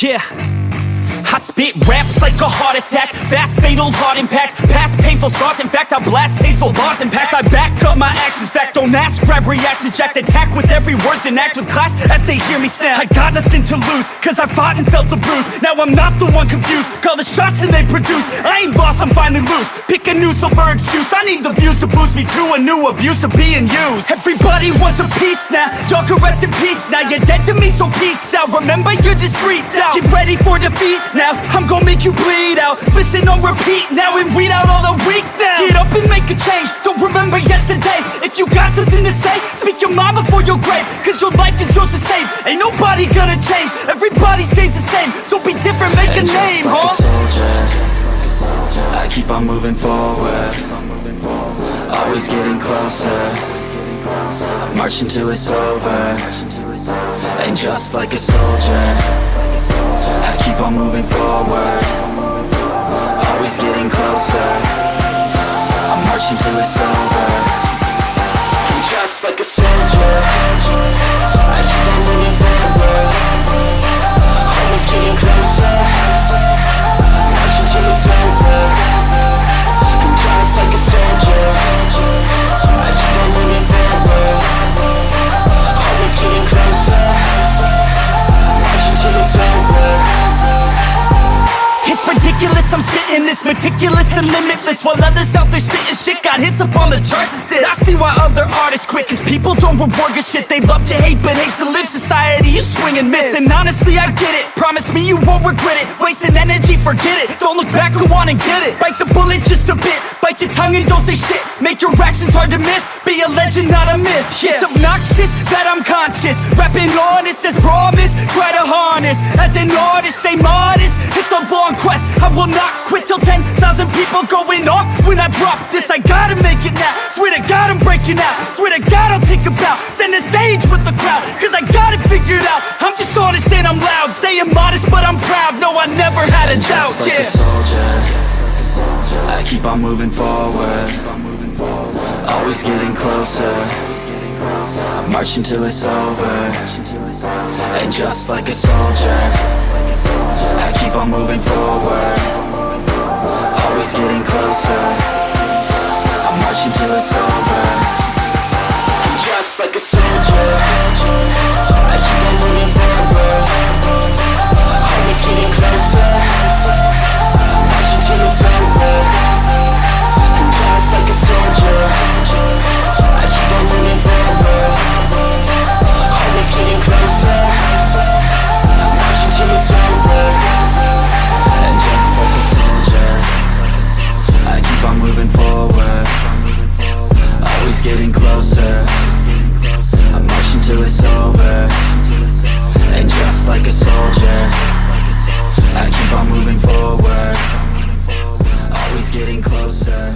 Yeah, I spit raps like a heart attack, fast fatal heart impact, past painful scars. In fact, I blast tasteful bars and packs. I back up my actions, fact don't ask, grab reactions, jacked attack with every word, then act with class as they hear me snap. I got nothing to lose, cause I fought and felt the bruise. Now I'm not the one confused, call the shots and they produce. I ain't lost, I'm finally loose, pick a new silver excuse. I need the views to boost me to a new abuse of being used. Everybody wants a piece now, y'all can rest in peace now. You're dead to me, so peace out, remember you're just freaked out. Get ready for defeat now, I'm gon' make you bleed out. Listen on repeat now and weed out all the weak now. Get up and make a change, don't remember yesterday. If you got something to say, speak your mind before your grave, cause your life is yours to save. Ain't nobody gonna change, everybody stays the same. So be different, make a name, like huh? a soldier, I keep on moving forward, always getting closer. I march until it's over, and just like a soldier, I keep on moving forward, always getting closer. I march until it's over, and just like a soldier, I keep on moving forward, always getting closer. I march until it's over, and just like a soldier, I keep on moving forward, always getting closer. I march until it's over. It's ridiculous, I'm spitting this meticulous and limitless, while others out there spitting shit got hits up on the charts and shit. I see why other artists quit, cause people don't reward good shit. They love to hate but hate to live. Society, you swing and miss, and honestly I get it. Promise me you won't regret it, wasting energy, forget it. Don't look back, go on and get it. Bite the bullet just a bit, bite your tongue and don't say shit. Make your actions hard to miss, be a legend not a myth. Yeah. It's obnoxious that I'm conscious, rapping honest as promise. Try to harness, as an artist stay modest. It's a long quest, I will not quit till 10,000 people going off when I drop this. I gotta make it now, swear to God I'm breaking out. Swear to God I'll take a bow, stand the stage with the crowd, cause I got it figured out. I'm just honest and I'm loud, saying modest but I'm proud. No, I never had a doubt, just like a soldier, I keep on moving forward, always getting closer. I march until it's over, and just like a soldier, I keep on moving forward, always getting closer. I march until it's over, and just like a soldier, I keep on moving forward, always getting closer. I march until it's over, and just like a soldier, I keep on moving forward, always getting closer. I march until it's over, and just like a soldier, I keep on moving forward, always getting closer. I march until it's over, and just like a soldier, I keep on moving forward, always getting closer.